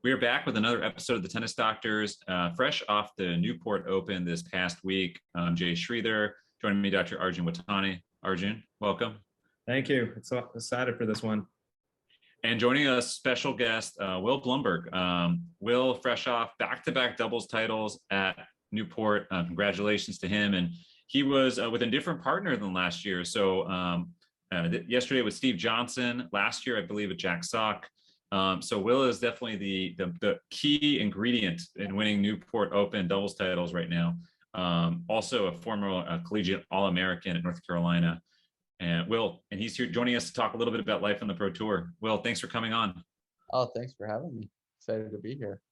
We are back with another episode of the Tennis Doctors, fresh off the Newport Open this past week. I'm Jay Sridhar. Joining me, Dr. Arjun Watane. Arjun, welcome. Thank you. So excited for this one. And joining us, special guest, Will Blumberg. Will, fresh off back-to-back doubles titles at Newport. Congratulations to him. And he was with a different partner than last year. So yesterday with Steve Johnson, last year, I believe, with Jack Sock. So Will is definitely the key ingredient in winning Newport Open doubles titles right now. Also a former collegiate All-American at North Carolina. And Will, and he's here joining us to talk a little bit about life on the Pro Tour. Will, thanks for coming on. Oh, thanks for having me. Excited to be here.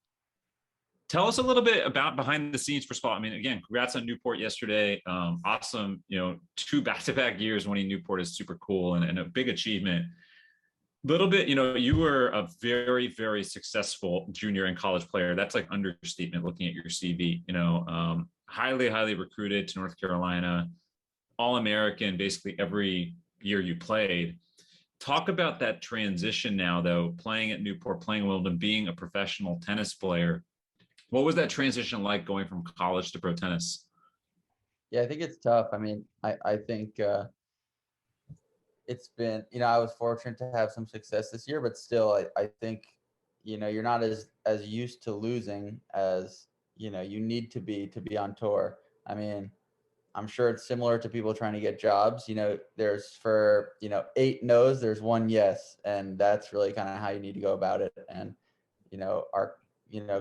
Tell us a little bit about behind the scenes for Spot. I mean, again, congrats on Newport yesterday. Awesome, 2 back-to-back years winning Newport is super cool and a big achievement. Little bit, you were a very, very successful junior and college player. That's like understatement looking at your CV, highly, highly recruited to North Carolina, All-American basically every year you played. Talk about that transition now, though, playing at Newport, playing Wimbledon, being a professional tennis player. What was that transition like going from college to pro tennis? Yeah, I think it's tough. I mean, I think it's been, I was fortunate to have some success this year, but still, I think, you're not as used to losing as, you need to be on tour. I mean, I'm sure it's similar to people trying to get jobs. There's for, 8 no's, there's 1 yes. And that's really kind of how you need to go about it. And, our,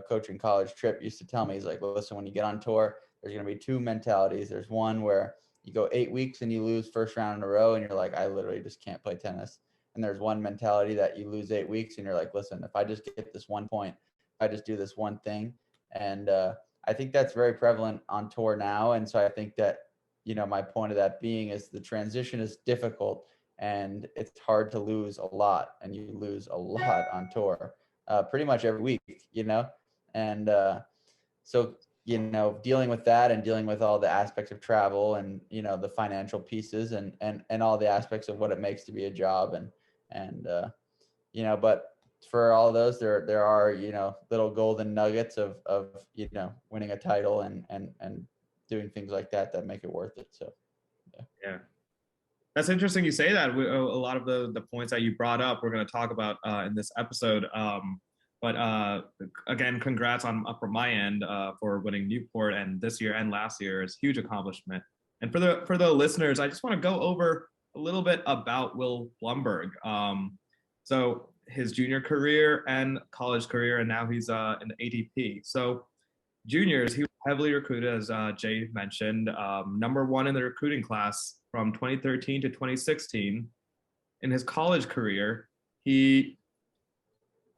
coaching college Trip used to tell me, he's like, well, listen, when you get on tour, there's going to be 2 mentalities. There's one where you go 8 weeks and you lose first round in a row and you're like, I literally just can't play tennis. And there's one mentality that you lose 8 weeks and you're like, listen, if I just get this 1 point, if I just do this one thing. And I think that's very prevalent on tour now. And so I think that, my point of that being is the transition is difficult and it's hard to lose a lot, and you lose a lot on tour pretty much every week, and so, dealing with that and dealing with all the aspects of travel and, the financial pieces and all the aspects of what it makes to be a job and but for all of those, there are, little golden nuggets of winning a title and doing things like that make it worth it. So, yeah. That's interesting you say that. A lot of the points that you brought up, we're going to talk about in this episode. But again, congrats from my end for winning Newport, and this year and last year is a huge accomplishment. And for the listeners, I just want to go over a little bit about Will Blumberg. So his junior career and college career, and now he's in the ATP. So juniors, he was heavily recruited, as Jay mentioned, #1 in the recruiting class from 2013 to 2016. In his college career, he,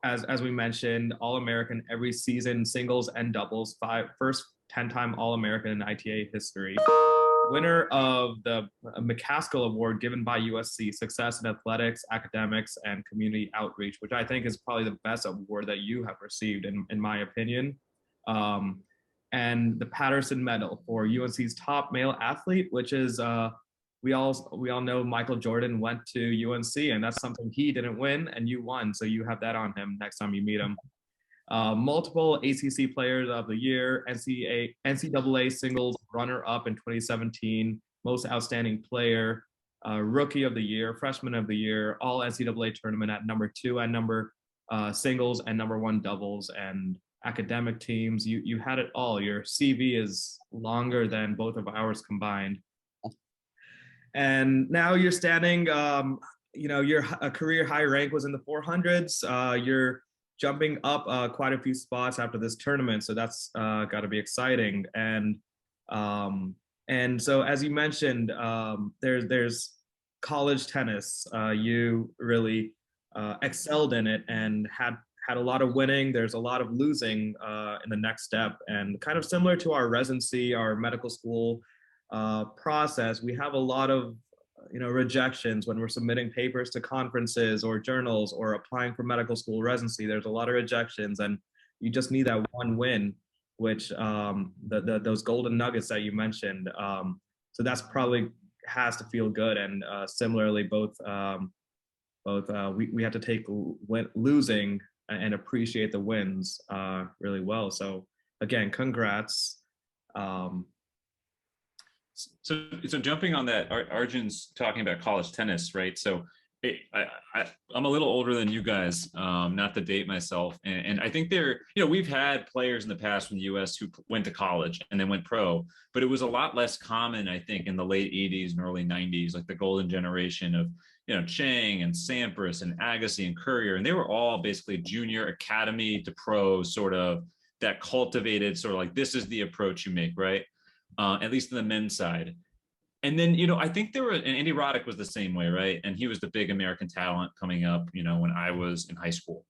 as we mentioned, All-American every season, singles and doubles, first 10-time All-American in ITA history. Winner of the McCaskill Award given by USC, Success in Athletics, Academics, and Community Outreach, which I think is probably the best award that you have received, in my opinion. And the Patterson Medal for UNC's top male athlete, which is, we all know Michael Jordan went to UNC, and that's something he didn't win, and you won, so you have that on him next time you meet him. Multiple ACC Players of the Year, NCAA singles runner-up in 2017, Most Outstanding Player, Rookie of the Year, Freshman of the Year, All NCAA Tournament at #2 and singles and #1 doubles, and academic teams. You had it all. Your CV is longer than both of ours combined. And now you're standing, your career high rank was in the 400s. You're jumping up quite a few spots after this tournament, so that's got to be exciting. And so, as you mentioned, there's college tennis. You really excelled in it and had a lot of winning. There's a lot of losing in the next step, and kind of similar to our residency, our medical school process, we have a lot of rejections when we're submitting papers to conferences or journals or applying for medical school residency. There's a lot of rejections, and you just need that one win, which those golden nuggets that you mentioned. So that's probably has to feel good. And similarly, we had to take losing and appreciate the wins really well. So again, congrats. So jumping on that, Arjun's talking about college tennis, right? So I'm a little older than you guys, not to date myself. And I think we've had players in the past from the US who went to college and then went pro, but it was a lot less common, I think, in the late 80s and early 90s, like the golden generation of, Chang and Sampras and Agassi and Courier. And they were all basically junior academy to pro, sort of that cultivated sort of like, this is the approach you make, right? At least in the men's side. And then, I think and Andy Roddick was the same way, right? And he was the big American talent coming up, when I was in high school.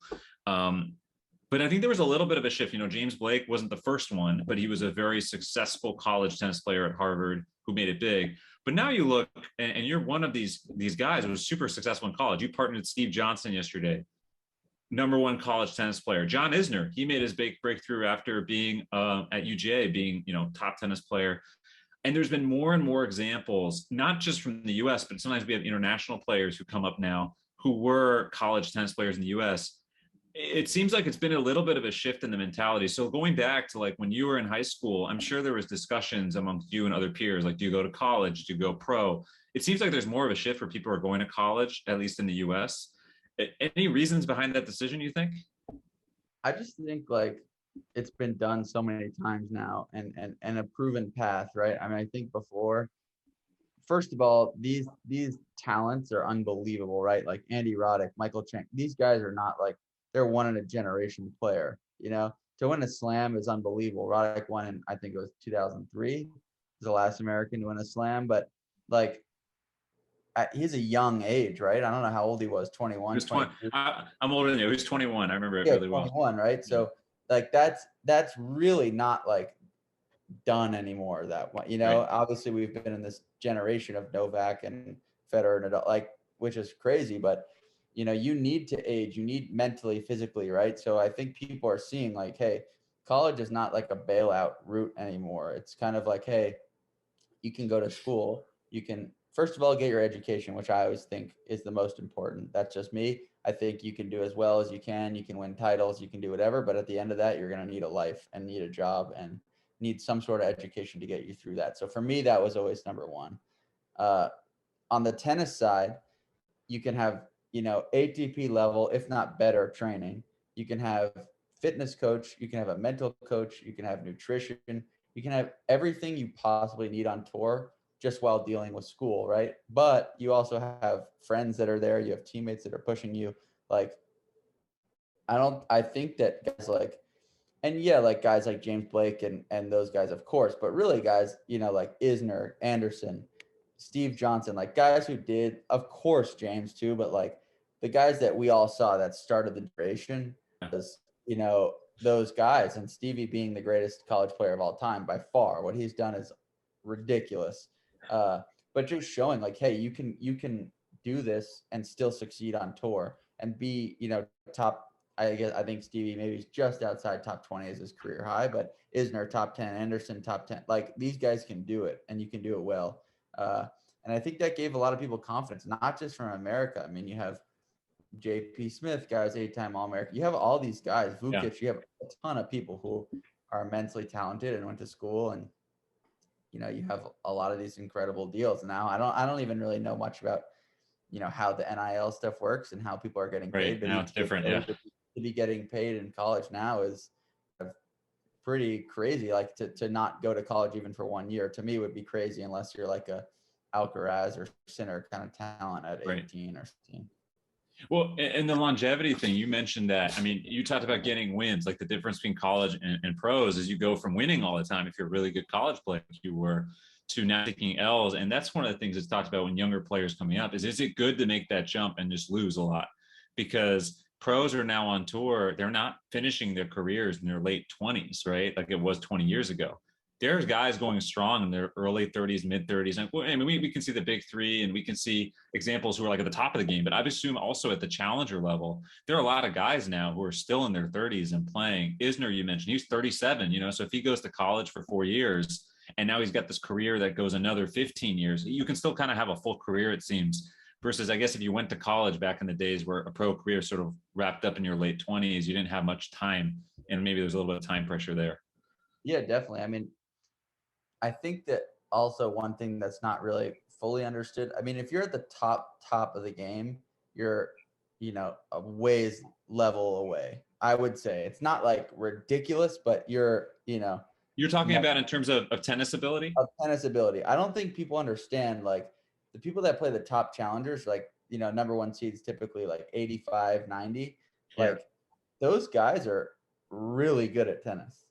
But I think there was a little bit of a shift. James Blake wasn't the first one, but he was a very successful college tennis player at Harvard who made it big. But now you look, and you're one of these guys who was super successful in college. You partnered with Steve Johnson yesterday, #1 college tennis player. John Isner, he made his big breakthrough after being at UGA, being, top tennis player. And there's been more and more examples, not just from the US, but sometimes we have international players who come up now who were college tennis players in the US. It seems like it's been a little bit of a shift in the mentality. So going back to like when you were in high school, I'm sure there was discussions amongst you and other peers, like, do you go to college? Do you go pro? It seems like there's more of a shift for people who are going to college, at least in the US. Any reasons behind that decision, you think? I just think like it's been done so many times now and a proven path, right? I mean, I think before, first of all, these talents are unbelievable, right? Like Andy Roddick, Michael Chang, these guys are not like, they're one in a generation player, to win a slam is unbelievable. Roddick won in, I think it was 2003. He was the last American to win a slam, but like, he's a young age, right? I don't know how old he was, 21. He was 20. I'm older than you. He was 21. I remember it really 21, well. right? So like that's really not like done anymore. That one, Right. Obviously we've been in this generation of Novak and Federer and like, which is crazy, but you need to age, you need mentally, physically, right? So I think people are seeing like, hey, college is not like a bailout route anymore. It's kind of like, hey, you can go to school, you can first of all get your education, which I always think is the most important. That's just me. I think you can do as well as you can win titles, you can do whatever, but at the end of that, you're going to need a life and need a job and need some sort of education to get you through that. So for me, that was always number one. On the tennis side, you can have, ATP level, if not better training. You can have fitness coach, you can have a mental coach, you can have nutrition, you can have everything you possibly need on tour just while dealing with school, right? But you also have friends that are there, you have teammates that are pushing you. Like, I think that guys like, and yeah, like guys like James Blake and those guys, of course, but really guys, like Isner, Anderson, Steve Johnson, like guys who did, of course, James too, but like the guys that we all saw that started the duration was, those guys, and Stevie being the greatest college player of all time by far. What he's done is ridiculous. But just showing like, hey, you can do this and still succeed on tour and be, top. I think Stevie maybe is just outside top 20 as his career high, but Isner top 10, Anderson top 10. Like these guys can do it, and you can do it well. And I think that gave a lot of people confidence, not just from America. I mean, you have J.P. Smith, guys, 8-time All-American. You have all these guys, Vukic. Yeah. You have a ton of people who are immensely talented and went to school, and you have a lot of these incredible deals. Now, I don't even really know much about, how the NIL stuff works and how people are getting paid. Right. But now it's different. Yeah. To be getting paid in college now is pretty crazy. Like to not go to college even for 1 year, to me would be crazy unless you're like a Alcaraz or Sinner kind of talent at 18 or 16. Well, and the longevity thing, you mentioned that. I mean, you talked about getting wins, like the difference between college and pros is you go from winning all the time, if you're a really good college player, like you were, to now taking L's. And that's one of the things that's talked about when younger players coming up is it good to make that jump and just lose a lot? Because pros are now on tour. They're not finishing their careers in their late 20s, right? Like it was 20 years ago. There's guys going strong in their early 30s, mid 30s. And I mean, we can see the big three and we can see examples who are like at the top of the game, but I assume also at the challenger level, there are a lot of guys now who are still in their 30s and playing. Isner, you mentioned, he's 37, so if he goes to college for 4 years and now he's got this career that goes another 15 years, you can still kind of have a full career, it seems. versus I guess if you went to college back in the days where a pro career sort of wrapped up in your late 20s, you didn't have much time, and maybe there's a little bit of time pressure there. Yeah, definitely. I mean, I think that also one thing that's not really fully understood. I mean, if you're at the top of the game, you're, a ways level away. I would say it's not like ridiculous, but you're talking about in terms of tennis ability. Of tennis ability. I don't think people understand, like, the people that play the top challengers, like, number one seeds typically like 85, 90. Yeah. Like, those guys are really good at tennis,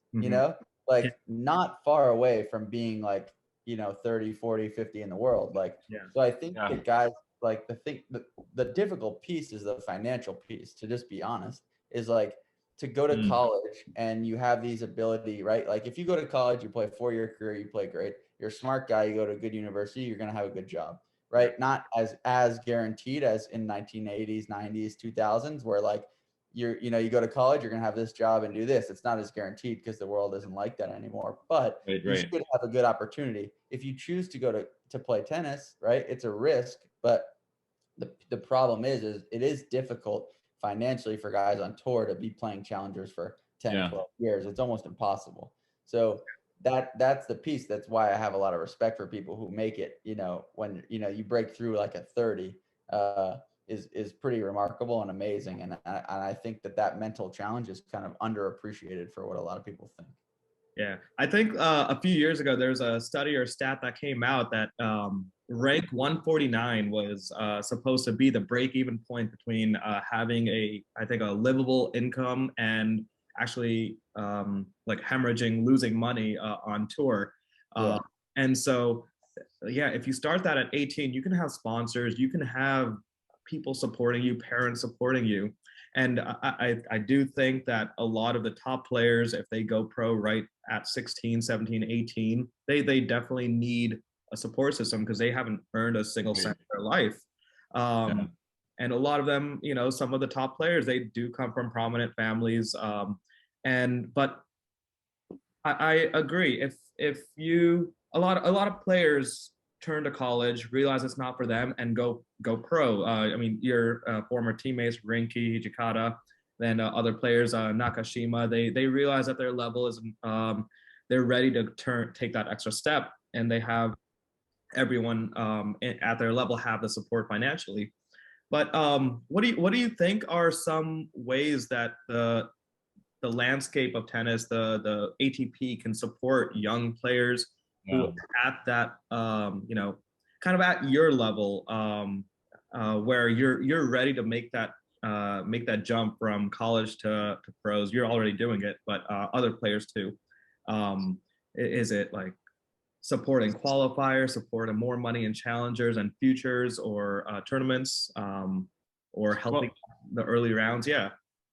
like not far away from being like, 30, 40, 50 in the world. Like, so I think that guys, like, the difficult piece is the financial piece, to just be honest, is like to go to college and you have these ability, right? Like, if you go to college, you play a 4-year career, you play great. You're a smart guy, you go to a good university, you're going to have a good job, right? Not as guaranteed as in 1980s, 90s, 2000s, where like you go to college, you're going to have this job and do this. It's not as guaranteed because the world isn't like that anymore, but you should have a good opportunity. If you choose to go to play tennis, right? It's a risk, but the problem is it is difficult financially for guys on tour to be playing challengers for 10 or 12 years. It's almost impossible. So that's the piece. That's why I have a lot of respect for people who make it, when, you break through like a 30, is pretty remarkable and amazing. And I think that mental challenge is kind of underappreciated for what a lot of people think. Yeah, I think a few years ago, there's a study or stat that came out that rank 149 was supposed to be the break-even point between having a livable income and actually like hemorrhaging, losing money on tour. And so, if you start that at 18, you can have sponsors, you can have people supporting you, parents supporting you. And I do think that a lot of the top players, if they go pro right at 16, 17, 18, they definitely need a support system because they haven't earned a single cent in their life. And a lot of them, some of the top players, they do come from prominent families. But I agree. If you, a lot of players turn to college, realize it's not for them, and go pro. I mean, your former teammates, Rinky, Hijikata, then other players, Nakashima, they realize that their level is, they're ready to take that extra step, and they have everyone at their level have the support financially. But what do you think are some ways that the landscape of tennis, the ATP, can support young players who at that kind of at your level, where you're ready to make that jump from college to pros? You're already doing it, but other players too. Is it like supporting qualifiers, supporting more money in challengers and futures, or tournaments, or helping the early rounds?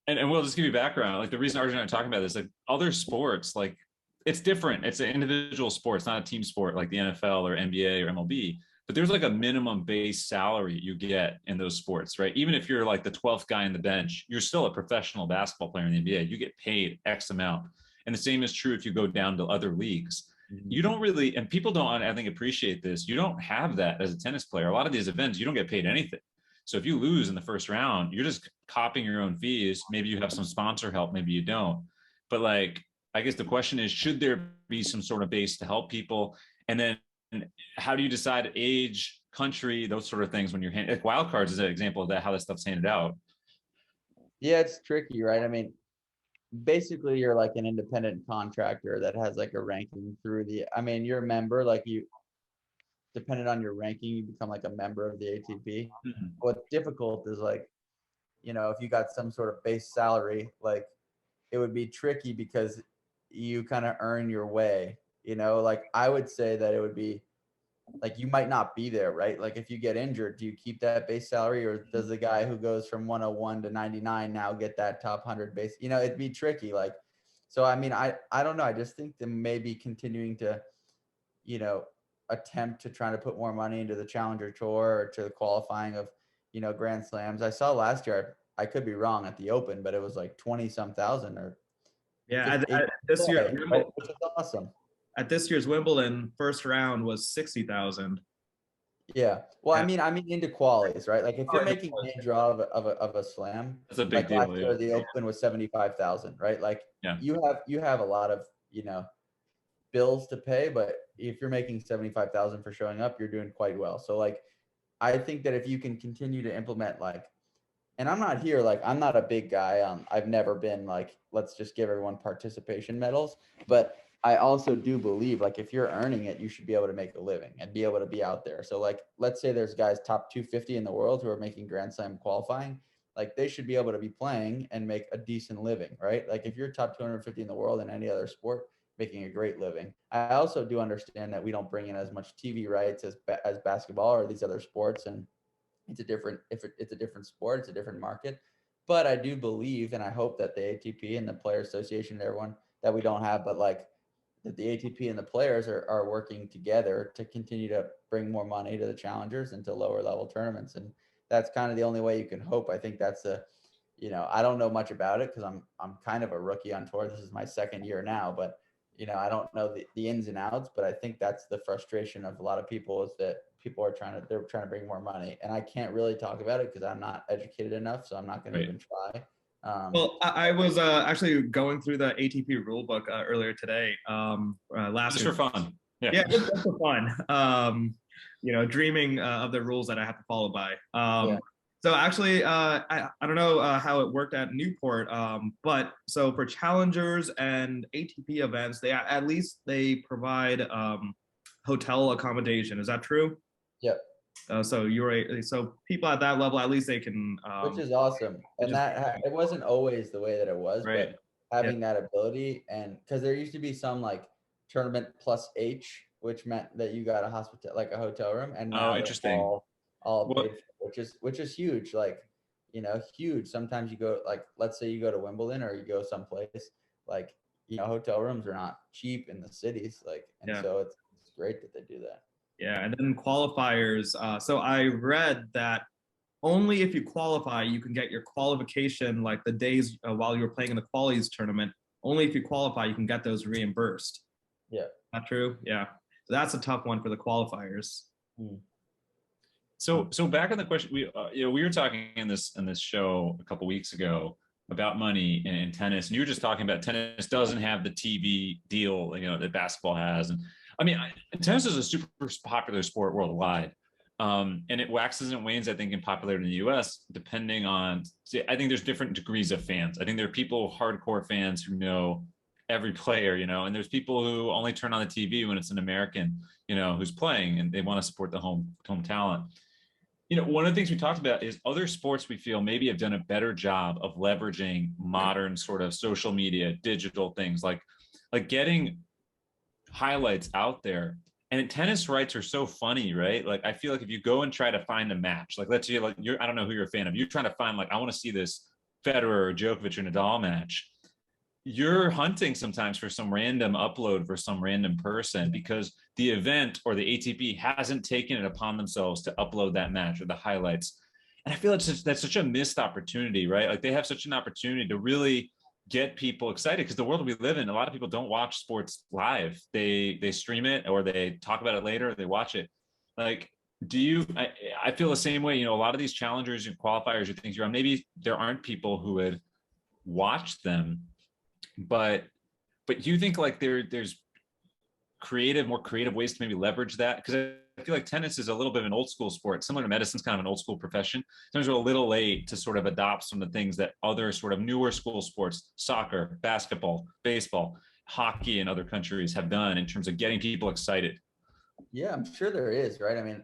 And we'll just give you background. Like, the reason Arjun and I are talking about this, like, other sports, like, it's different. It's an individual sport. It's not a team sport like the NFL or NBA or MLB, but there's like a minimum base salary you get in those sports, right? Even if you're like the 12th guy in the bench, you're still a professional basketball player in the NBA. You get paid X amount. And the same is true if you go down to other leagues. You don't really, and people don't, I think, appreciate this. You don't have that as a tennis player. A lot of these events, you don't get paid anything. So if you lose in the first round, you're just copying your own fees. Maybe you have some sponsor help, maybe you don't. But like, I guess the question is, should there be some sort of base to help people? And then how do you decide age, country, those sort of things when you're like, wild cards is an example of that, how that stuff's handed out. Yeah, it's tricky, right? I mean, basically you're like an independent contractor that has like a ranking through you're a member, like depending on your ranking, you become like a member of the ATP. What's difficult is like, if you got some sort of base salary, like, it would be tricky because you kind of earn your way, like, I would say that it would be like, you might not be there, right? Like, if you get injured, do you keep that base salary, or does the guy who goes from 101 to 99 now get that top 100 base? It'd be tricky. Like, so, I mean, I don't know. I just think that maybe continuing to, attempt to try to put more money into the Challenger Tour or to the qualifying of, Grand Slams. I saw last year, I could be wrong, at the Open, but it was like 20-some thousand, or this year, which is awesome. At this year's Wimbledon, first round was 60,000. Yeah. Well, Yeah. I mean into qualies, right? Like if Oh, you're yeah, making main draw of a slam, That's a big like last deal. year Yeah. the Open was 75,000, right? Like Yeah. you have a lot of, bills to pay, but if you're making 75,000 for showing up, you're doing quite well. So like I think that if you can continue to implement like, and I'm not here, like, I'm not a big guy on, I've never been like, let's just give everyone participation medals. But I also do believe like if you're earning it, you should be able to make a living and be able to be out there. So like, let's say there's guys top 250 in the world who are making Grand Slam qualifying, like they should be able to be playing and make a decent living, right? Like if you're top 250 in the world in any other sport, making a great living. I also do understand that we don't bring in as much TV rights as basketball or these other sports, and it's a different it's a different sport, it's a different market. But I do believe and I hope that the ATP and the Player Association and everyone that we don't have, but like that the ATP and the players are working together to continue to bring more money to the challengers and to lower level tournaments. And that's kind of the only way you can hope. I think that's I don't know much about it because I'm kind of a rookie on tour. This is my second year now, but I don't know the ins and outs, but I think that's the frustration of a lot of people is that people are they're trying to bring more money. And I can't really talk about it because I'm not educated enough. So I'm not going to even try. Well, I was actually going through the ATP rulebook earlier today. Last Just year. for fun. Yeah, just for fun. Dreaming of the rules that I have to follow by. Yeah. So actually, I don't know how it worked at Newport, but so for challengers and ATP events, at least they provide hotel accommodation. Is that true? Yep. So people at that level, at least they can. Which is awesome. And that it wasn't always the way that it was, Right. but having that ability, and because there used to be some like tournament plus H, which meant that you got a hotel room, and now they're interesting. all paid for, which is huge. Like, huge. Sometimes you go, like, let's say you go to Wimbledon or you go someplace, like, hotel rooms are not cheap in the cities. Like, and so it's great that they do that. Yeah, and then qualifiers. So I read that only if you qualify, you can get your qualification, like the days while you were playing in the qualies tournament. Only if you qualify, you can get those reimbursed. Yeah. Not true? Yeah. So that's a tough one for the qualifiers. So back on the question, we were talking in this show a couple weeks ago about money in tennis, and you were just talking about tennis doesn't have the TV deal, that basketball has. And I mean, tennis is a super popular sport worldwide. And it waxes and wanes, I think, in popularity in the US, depending on, I think there's different degrees of fans. I think there are people, hardcore fans who know every player, and there's people who only turn on the TV when it's an American, who's playing and they want to support the home talent. One of the things we talked about is other sports we feel maybe have done a better job of leveraging modern sort of social media, digital things like getting highlights out there. And tennis rights are so funny, right? Like, I feel like if you go and try to find a match, like let's say like I don't know who you're a fan of, you're trying to find I want to see this Federer or Djokovic or Nadal match. You're hunting sometimes for some random upload for some random person because the event or the ATP hasn't taken it upon themselves to upload that match or the highlights. And I feel that's such a missed opportunity, right? Like they have such an opportunity to really get people excited because the world we live in, a lot of people don't watch sports live. They stream it or they talk about it later, or they watch it. Like, I feel the same way, a lot of these challengers and qualifiers or things you're on, maybe there aren't people who would watch them, but you think like there's more creative ways to maybe leverage that? Because I feel like tennis is a little bit of an old school sport, similar to medicine's kind of an old school profession. Sometimes we're a little late to sort of adopt some of the things that other sort of newer school sports, soccer, basketball, baseball, hockey, and other countries have done in terms of getting people excited. Yeah, I'm sure there is, right? I mean,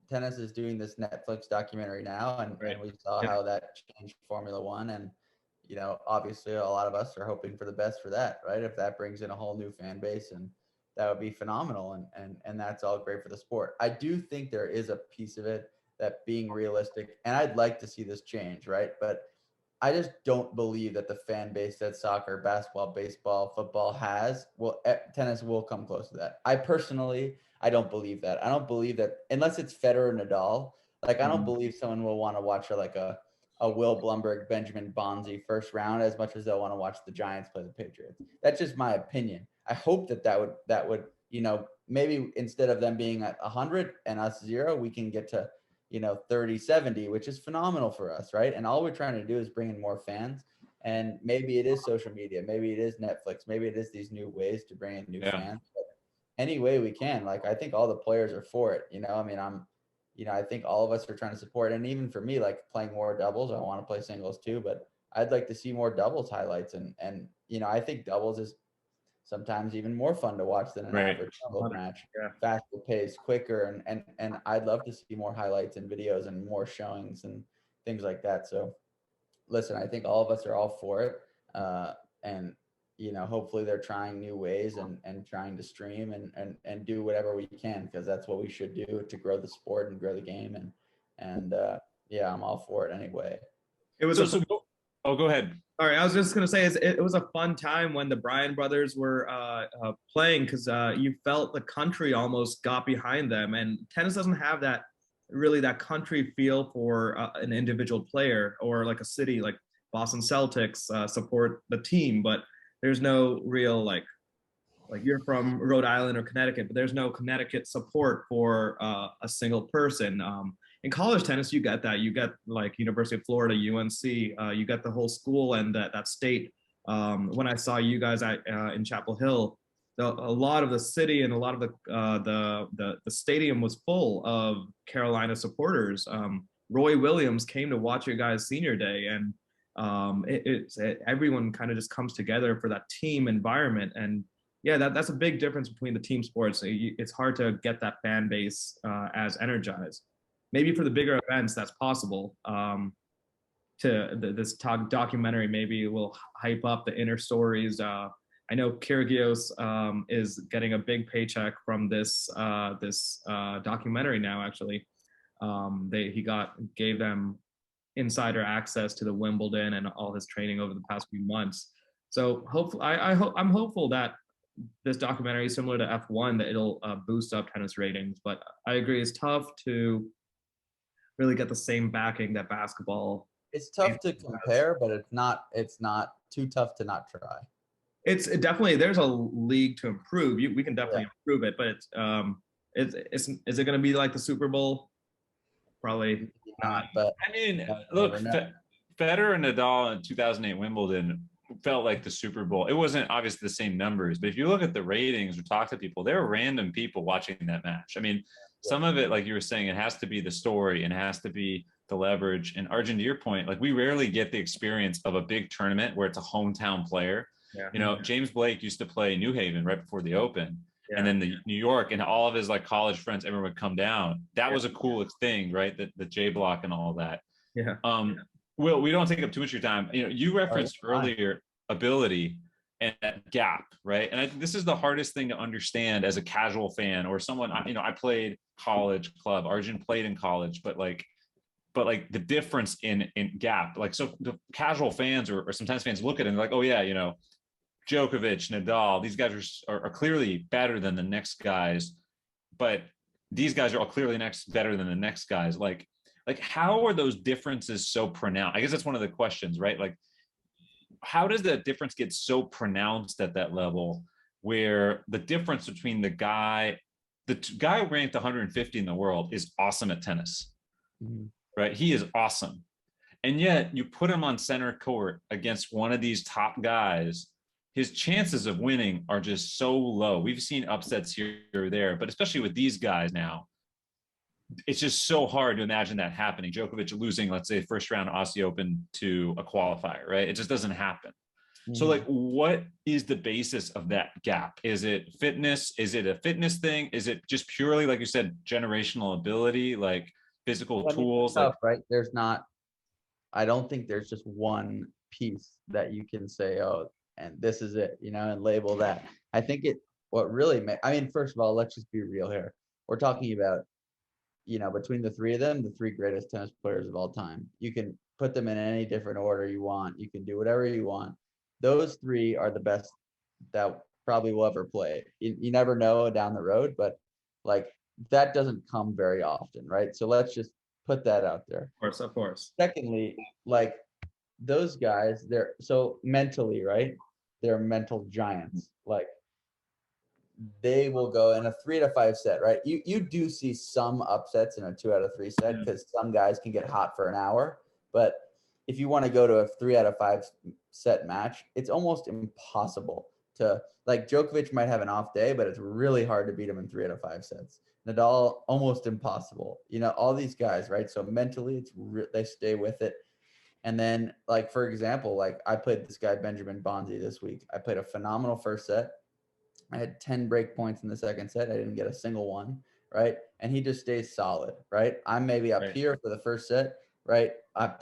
tennis is doing this Netflix documentary now, and we saw how that changed Formula One, and obviously a lot of us are hoping for the best for that, right? If that brings in a whole new fan base, and that would be phenomenal, and that's all great for the sport. I do think there is a piece of it that being realistic, and I'd like to see this change, right? But I just don't believe that the fan base that soccer, basketball, baseball, football has, tennis will come close to that. I don't believe that. I don't believe that unless it's Federer and Nadal. Like, I don't believe someone will want to watch a Will Blumberg, Benjamin Bonzi first round as much as they'll want to watch the Giants play the Patriots. That's just my opinion. I hope that would maybe instead of them being at 100 and us 0, we can get to, 30, 70, which is phenomenal for us, right? And all we're trying to do is bring in more fans. And maybe it is social media, maybe it is Netflix, maybe it is these new ways to bring in new fans. But any way we can, like, I think all the players are for it. I mean, I think all of us are trying to support. And even for me, like playing more doubles, I want to play singles too, but I'd like to see more doubles highlights. And I think doubles is sometimes even more fun to watch than an average singles match. Yeah. Faster pace, quicker, and I'd love to see more highlights and videos and more showings and things like that. So listen, I think all of us are all for it. And hopefully they're trying new ways and trying to stream and do whatever we can, because that's what we should do to grow the sport and grow the game. And yeah, I'm all for it anyway. It was go ahead. All right, I was just gonna say it was a fun time when the Bryan brothers were playing, because you felt the country almost got behind them, and tennis doesn't have that country feel for an individual player, or like a city like Boston Celtics support the team, but there's no real like you're from Rhode Island or Connecticut, but there's no Connecticut support for a single person. In college tennis, you get that. You get like University of Florida, UNC. You get the whole school and that state. When I saw you guys in Chapel Hill, a lot of the city and a lot of the stadium was full of Carolina supporters. Roy Williams came to watch your guys' senior day, and everyone kind of just comes together for that team environment. And yeah, that's a big difference between the team sports. It's hard to get that fan base as energized. Maybe for the bigger events, that's possible. This documentary maybe will hype up the inner stories. I know Kyrgios is getting a big paycheck from this documentary now. Actually, he gave them insider access to the Wimbledon and all his training over the past few months. So hopefully, I'm hopeful that this documentary is similar to F1, that it'll boost up tennis ratings. But I agree, it's tough to really get the same backing that basketball. It's tough to compare, but it's not too tough to not try. It's definitely, there's a league to improve. We can definitely improve it, but is it going to be like the Super Bowl? Probably not. But I mean, look, Federer and Nadal in 2008 Wimbledon felt like the Super Bowl. It wasn't obviously the same numbers, but if you look at the ratings or talk to people, there are random people watching that match. I mean, some of it, like you were saying, it has to be the story and it has to be the leverage. And Arjun, to your point, like we rarely get the experience of a big tournament where it's a hometown player. Yeah. James Blake used to play New Haven right before the Open. Yeah. And then the New York, and all of his like college friends, everyone would come down. That was a cool thing, right? The J block and all that. Yeah. Will, we don't take up too much of your time. You referenced earlier ability and that gap, right? And I think this is the hardest thing to understand as a casual fan or someone. I played college club. Arjun played in college, but the difference in gap, like, so the casual fans or sometimes fans look at it and like, oh yeah, Djokovic, Nadal, these guys are clearly better than the next guys, but these guys are all clearly better than the next guys. Like how are those differences so pronounced? I guess that's one of the questions, right? Like, how does that difference get so pronounced at that level, where the difference between the guy ranked 150 in the world is awesome at tennis, right? He is awesome. And yet you put him on center court against one of these top guys, his chances of winning are just so low. We've seen upsets here or there, but especially with these guys now, it's just so hard to imagine that happening. Djokovic losing, let's say, first round Aussie Open to a qualifier, right? It just doesn't happen. So like, what is the basis of that gap? Is it fitness? Is it a fitness thing? Is it just purely, like you said, generational ability, like physical tools? Tough, right? I don't think there's just one piece that you can say, oh, and this is it, and label that. I think first of all, let's just be real here. We're talking about, between the three of them, the three greatest tennis players of all time. You can put them in any different order you want. You can do whatever you want. Those three are the best that probably will ever play. You never know down the road, but like that doesn't come very often, right? So let's just put that out there. Of course. Secondly, like those guys, they're so mentally, right? They're mental giants. Like they will go in a 3 out of 5 set, right? You do see some upsets in a 2 out of 3 set because some guys can get hot for an hour. But if you want to go to a 3 out of 5 set match, it's almost impossible to, like, Djokovic might have an off day, but it's really hard to beat him in 3 out of 5 sets. Nadal, almost impossible. You know, all these guys, right? So mentally, they stay with it. And then, like, for example, like I played this guy, Benjamin Bonzi, this week. I played a phenomenal first set. I had 10 break points in the second set. I didn't get a single one, right? And he just stays solid, right? I'm maybe up here for the first set, right? I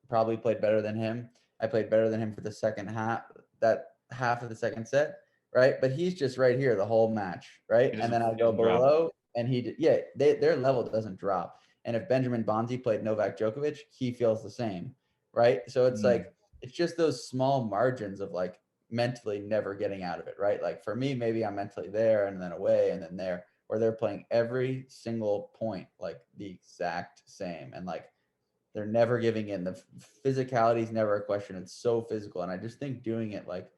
probably played better than him. I played better than him for the second half, that half of the second set, right? But he's just right here the whole match, right? And then I go below, and their level doesn't drop. And if Benjamin Bonzi played Novak Djokovic, he feels the same, right? So it's like, it's just those small margins of like mentally never getting out of it, right? Like for me, maybe I'm mentally there and then away and then there, where they're playing every single point like the exact same, and like they're never giving in. The physicality is never a question. It's so physical, and I just think doing it like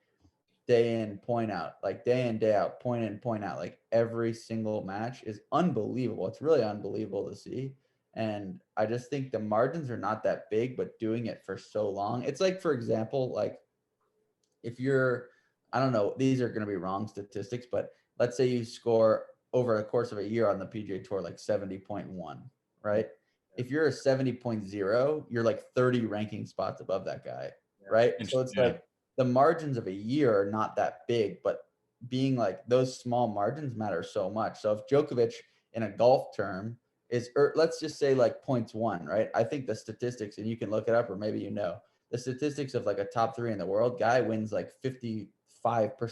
day in, point out, like day in, day out, point in, point out, like every single match is unbelievable. It's really unbelievable to see. And I just think the margins are not that big, but doing it for so long, it's like, for example, like if you're, I don't know, these are going to be wrong statistics, but let's say you score over the course of a year on the PGA Tour like 70.1, right? If you're a 70.0, you're like 30 ranking spots above that guy, right? So it's like the margins of a year are not that big, but being like those small margins matter so much. So if Djokovic in a golf term is, or let's just say like points one, right? I think the statistics, and you can look it up, or maybe you know, the statistics of like a top 3 in the world guy wins like 55%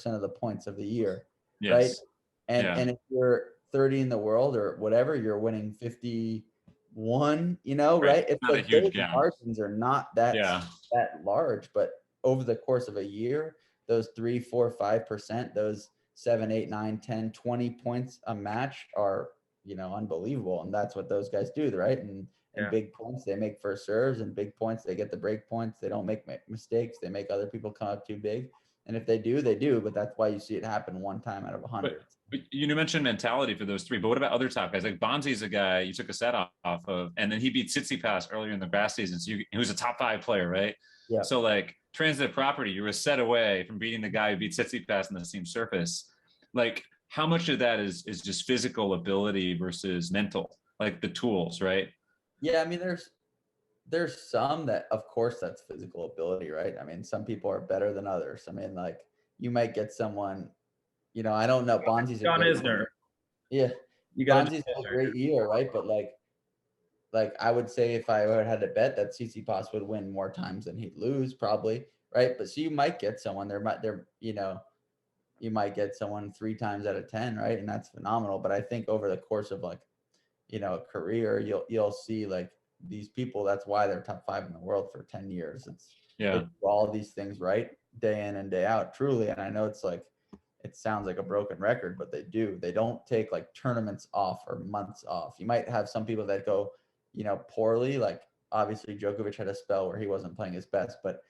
of the points of the year, right? And if you're 30 in the world or whatever, you're winning 51, you know, right? It's not like those margins are not that large, but over the course of a year, those 3, 4, 5%, those 7, 8, 9, 10, 20 points a match are, you know, unbelievable. And that's what those guys do, right? And big points, they make first serves, and big points, they get the break points. They don't make mistakes. They make other people come up too big. And if they do, they do. But that's why you see it happen one time out of 100. But you mentioned mentality for those 3. But what about other top guys? Like Bonzi's a guy you took a set off of, and then he beat Tsitsipas earlier in the grass season. So he was a top 5 player, right? Yeah. So like transitive property, you were a set away from beating the guy who beat Tsitsipas on the same surface. Like how much of that is just physical ability versus mental, like the tools, right? Yeah, I mean, there's some that, of course, that's physical ability, right? I mean, some people are better than others. I mean, like you might get someone, you know, I don't know. Bonzi's John Isner. Yeah, Bonzi's had a great year, right? But like I would say if I had to bet that Tsitsipas would win more times than he'd lose, probably, right? But so you might get someone you might get someone 3 times out of 10, right? And that's phenomenal. But I think over the course of like, you know, a career, you'll see like these people, that's why they're top 5 in the world for 10 years. They do all these things right day in and day out, truly. And I know it's like, it sounds like a broken record, but they don't take like tournaments off or months off. You might have some people that go, you know, poorly. Like obviously Djokovic had a spell where he wasn't playing his best, but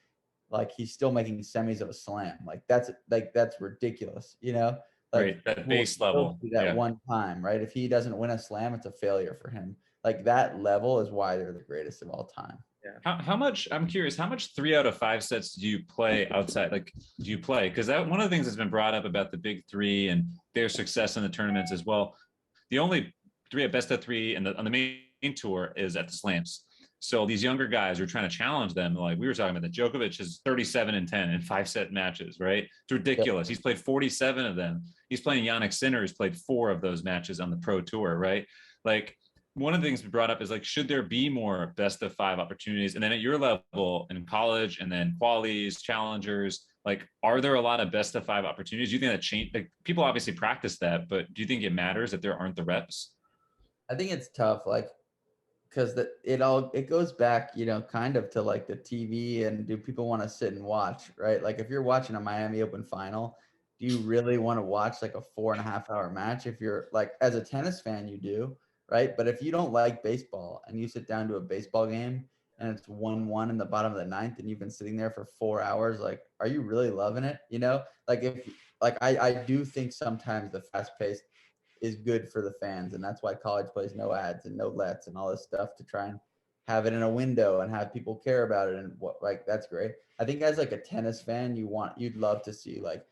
like he's still making semis of a slam. Like that's ridiculous, you know? Like that base level. That one time, right? If he doesn't win a slam, it's a failure for him. Like that level is why they're the greatest of all time. Yeah. How much, I'm curious, how much 3 out of 5 sets do you play outside? Like, do you play? Because that one of the things that's been brought up about the big 3 and their success in the tournaments as well. The only 3 at best of 3 and on the main tour is at the slams. So these younger guys are trying to challenge them. Like we were talking about, that Djokovic is 37-10 in 5-set matches, right? It's ridiculous. He's played 47 of them. He's playing Jannik Sinner, who's played 4 of those matches on the pro tour, right? Like one of the things we brought up is like, should there be more best of 5 opportunities? And then at your level in college and then qualies, challengers, like, are there a lot of best of 5 opportunities? Do you think that change? Like people obviously practice that, but do you think it matters that there aren't the reps? I think it's tough. Like, because it goes back, you know, kind of to like the TV and do people want to sit and watch, right? Like if you're watching a Miami Open final, do you really want to watch like a 4.5-hour match? If you're like, as a tennis fan, you do, right? But if you don't like baseball and you sit down to a baseball game and it's 1-1 in the bottom of the 9th and you've been sitting there for 4 hours, like, are you really loving it? You know, like I do think sometimes the fast pace is good for the fans, and that's why college plays no ads and no lets and all this stuff to try and have it in a window and have people care about it, and that's great. I think as like a tennis fan, you'd love to see, like,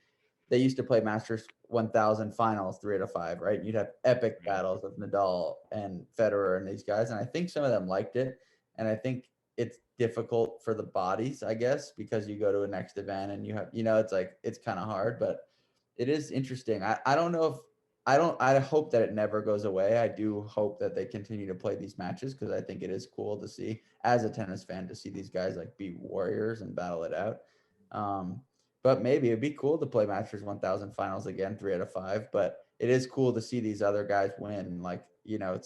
they used to play Masters 1000 finals 3 out of 5, right? You'd have epic battles of Nadal and Federer and these guys, and I think some of them liked it, and I think it's difficult for the bodies, I guess, because you go to a next event and you have, it's like, it's kind of hard, but it is interesting. I don't know if I hope that it never goes away. I do hope that they continue to play these matches, because I think it is cool to see, as a tennis fan, to see these guys like be warriors and battle it out. But maybe it'd be cool to play Masters 1000 finals again, 3 out of 5. But it is cool to see these other guys win. Like,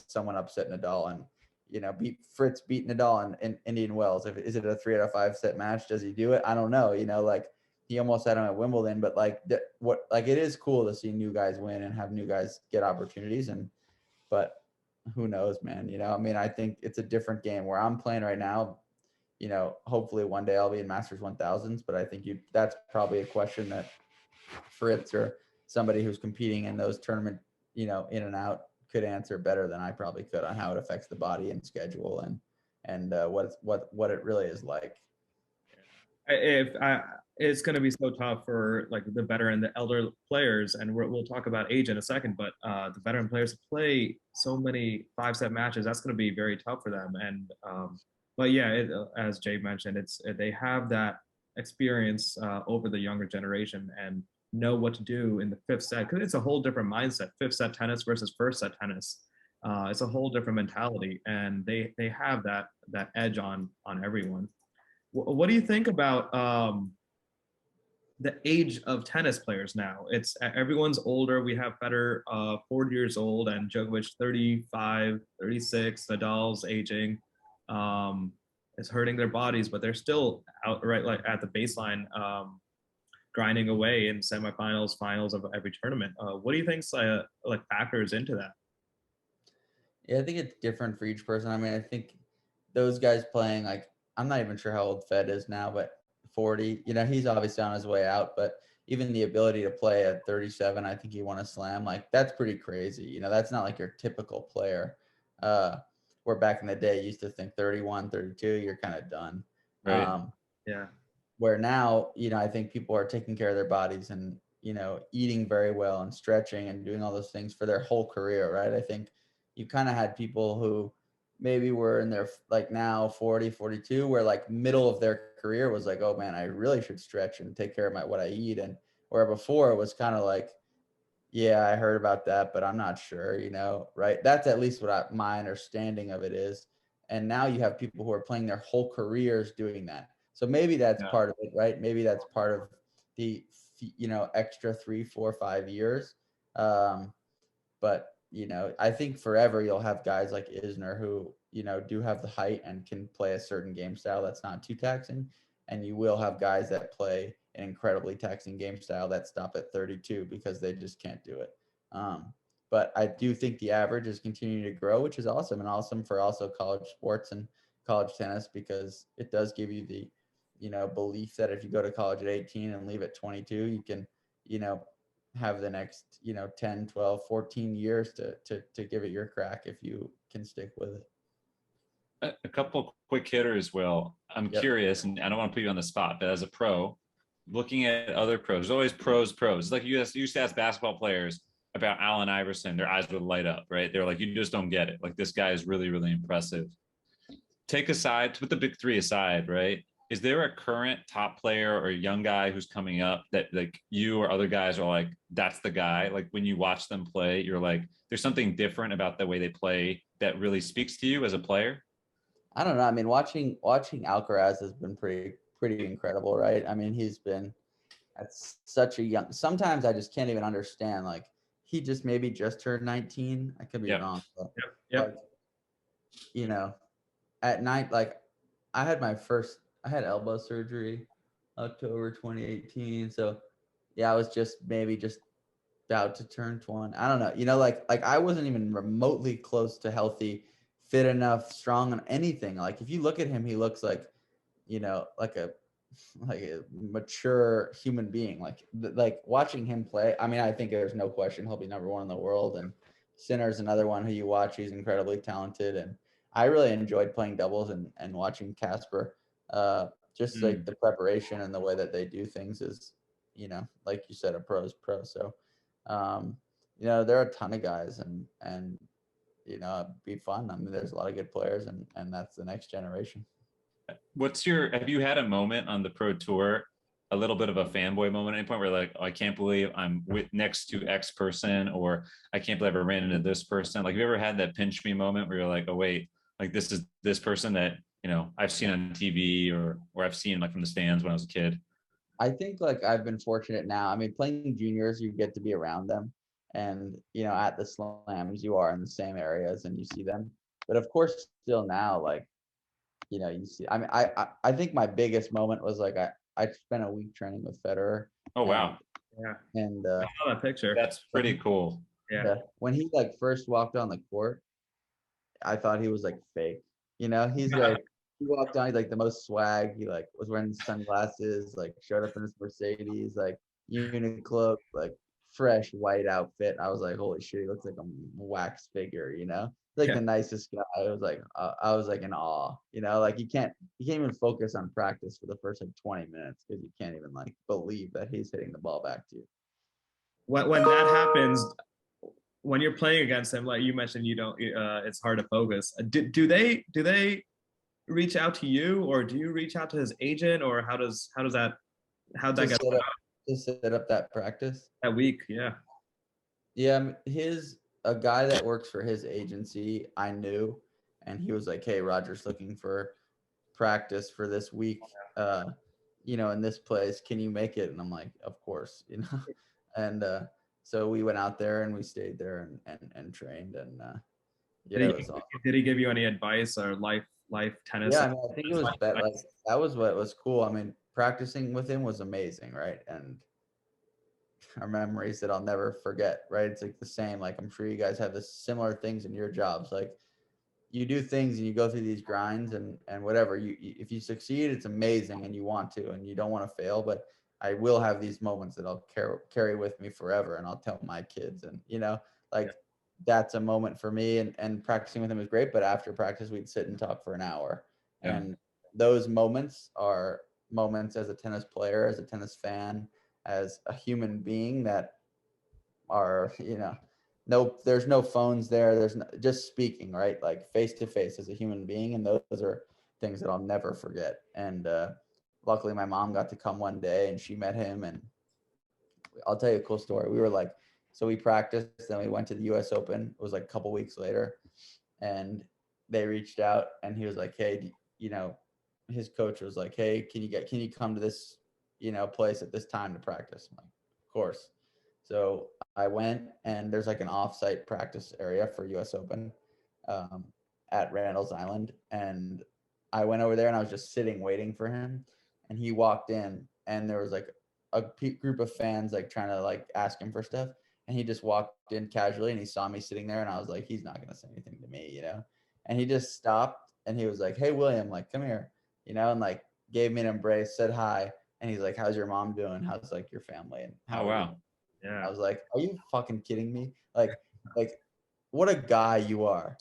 someone upset Nadal and, beat Nadal in Indian Wells. Is it a 3 out of 5 set match? Does he do it? I don't know. Like, he almost had him at Wimbledon, but it is cool to see new guys win and have new guys get opportunities. But who knows, man? I think it's a different game where I'm playing right now. Hopefully one day I'll be in Masters 1000s, but I think that's probably a question that Fritz or somebody who's competing in those tournament, in and out, could answer better than I probably could on how it affects the body and schedule and what it really is like. It's going to be so tough for like the veteran, the elder players, and we'll talk about age in a second, but the veteran players play so many 5-set matches. That's going to be very tough for them. And but yeah, as Jay mentioned, they have that experience over the younger generation and know what to do in the 5th set, because it's a whole different mindset. 5th set tennis versus 1st set tennis. It's a whole different mentality, and they have that edge on everyone. What do you think about the age of tennis players now? It's everyone's older. We have Federer 40 years old and Djokovic 35, 36. Nadal's aging. It's hurting their bodies, but they're still out right like at the baseline, grinding away in semifinals, finals of every tournament. What do you think like factors into that? Yeah, I think it's different for each person. I think those guys playing, like, I'm not even sure how old Fed is now, but 40, he's obviously on his way out, but even the ability to play at 37, I think he won a slam. Like, that's pretty crazy. That's not like your typical player. Where back in the day, you used to think 31, 32, you're kind of done. Right. Yeah. Where now, I think people are taking care of their bodies and, eating very well and stretching and doing all those things for their whole career, right? I think you kind of had people who maybe were in their, like, now 40, 42, where like middle of their career was like, oh man, I really should stretch and take care of what I eat. And where before it was kind of like, yeah, I heard about that, but I'm not sure, right? That's at least what my understanding of it is. And now you have people who are playing their whole careers doing that. So maybe that's part of it, right? Maybe that's part of the, extra 3, 4, 5 years. But, I think forever you'll have guys like Isner who, do have the height and can play a certain game style that's not too taxing. And you will have guys that play an incredibly taxing game style that stop at 32 because they just can't do it. But I do think the average is continuing to grow, which is awesome, and awesome for also college sports and college tennis, because it does give you the, belief that if you go to college at 18 and leave at 22, you can, have the next, 10, 12, 14 years to give it your crack if you can stick with it. A couple quick hitters, Will. I'm curious, and I don't want to put you on the spot, but as a pro, looking at other pros, there's always pros. Like you used to ask basketball players about Allen Iverson, their eyes would light up, right? They're like, you just don't get it. Like, this guy is really, really impressive. Put the big three aside, right? Is there a current top player or a young guy who's coming up that like you or other guys are like, that's the guy? Like, when you watch them play, you're like, there's something different about the way they play that really speaks to you as a player? I don't know. Watching Alcaraz has been pretty incredible, right? He's been at such a young. Sometimes I just can't even understand. Like, he maybe just turned 19. I could be wrong. But, Yep. Like, at night, like, I had elbow surgery October 2018. So yeah, I was just about to turn 20. I don't know. Like I wasn't even remotely close to healthy, fit enough, strong on anything. Like, if you look at him, he looks like, like a like a mature human being. Like watching him play. I mean, I think there's no question he'll be number one in the world. And Sinner's another one who you watch. He's incredibly talented, and I really enjoyed playing doubles and watching Casper. Just like the preparation and the way that they do things is, like you said, a pro's pro. So, there are a ton of guys, and it'd be fun. I mean, there's a lot of good players, and that's the next generation. Have you had a moment on the pro tour, a little bit of a fanboy moment at any point where like, oh, I can't believe I'm next to X person, or I can't believe I ran into this person? Like, have you ever had that pinch me moment where you're like, oh wait, like this is this person that, I've seen on TV or I've seen like from the stands when I was a kid? I think like I've been fortunate now. I mean, playing juniors, you get to be around them, and at the slams, you are in the same areas and you see them. But of course, still now, like, you see. I mean, I think my biggest moment was like I spent a week training with Federer. Oh wow! And I saw that picture. That's pretty cool. Yeah. When he like first walked on the court, I thought he was like fake. He's like he walked on, he's like the most swag. He like was wearing sunglasses, like showed up in his Mercedes, like Uniqlo, like fresh white outfit. I was like, holy shit, he looks like a wax figure, Like the nicest guy. I was like in awe, like you can't even focus on practice for the first like 20 minutes because you can't even like believe that he's hitting the ball back to you. When that happens, when you're playing against him, like you mentioned, you don't. It's hard to focus. Do they reach out to you, or do you reach out to how'd that get to set up that practice that week? Yeah, a guy that works for his agency I knew, and he was like, hey, Roger's looking for practice for this week, in this place, can you make it? And I'm like, of course. And so we went out there and we stayed there and trained, and did he give you any advice or life tennis? Yeah, I mean, I think it was better. Like, that was what was cool. I mean, practicing with him was amazing, right? And our memories that I'll never forget, right? It's like the same. Like, I'm sure you guys have this similar things in your jobs. Like, you do things and you go through these grinds and whatever. If you succeed, it's amazing, and you want to, and you don't want to fail. But I will have these moments that I'll carry with me forever, and I'll tell my kids, and that's a moment for me, and practicing with him is great. But after practice, we'd sit and talk for an hour. Yeah. And those moments are moments as a tennis player, as a tennis fan, as a human being that are, there's no phones there. There's just speaking, right? Like face to face as a human being. And those are things that I'll never forget. And luckily my mom got to come one day and she met him. And I'll tell you a cool story. We were like, so we practiced, then we went to the US Open. It was like a couple weeks later, and they reached out and he was like, hey, his coach was like, hey, can you come to this, place at this time to practice? I'm like, of course. So I went, and there's like an offsite practice area for US Open at Randall's Island. And I went over there and I was just sitting waiting for him. And he walked in, and there was like a group of fans like trying to like ask him for stuff. And he just walked in casually, and he saw me sitting there, and I was like, he's not going to say anything to me, And he just stopped, and he was like, hey, William, like, come here, and like gave me an embrace, said hi. And he's like, how's your mom doing? How's like your family? And how wow. Yeah. I was like, are you fucking kidding me? Like what a guy you are,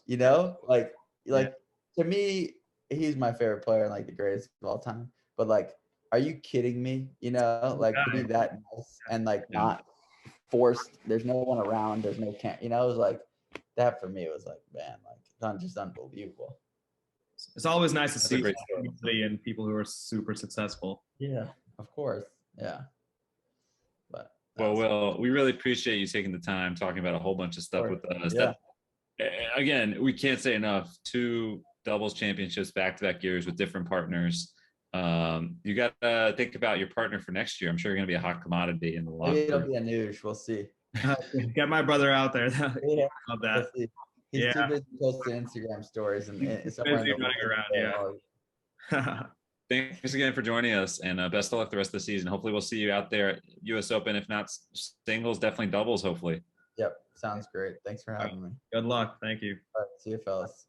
like to me, he's my favorite player and like the greatest of all time. But like, are you kidding me? Like to be that nice and like not forced. There's no one around. There's no it was like that for me. It was like, man, like just unbelievable. It's always nice to see somebody and people who are super successful. Yeah, of course. Yeah. But Will, we really appreciate you taking the time talking about a whole bunch of stuff with us. Yeah. Again, we can't say enough. 2 doubles championships back-to-back years with different partners. You got to think about your partner for next year. I'm sure you're going to be a hot commodity in the locker room. Maybe it'll be a news. We'll see. Get my brother out there. Yeah. Love that. We'll He's too busy posting Instagram stories and somewhere busy running around. Yeah. Thanks again for joining us, and best of luck the rest of the season. Hopefully we'll see you out there at US Open. If not singles, definitely doubles, hopefully. Yep. Sounds great. Thanks for having me. Good luck. Thank you. All right, see you, fellas.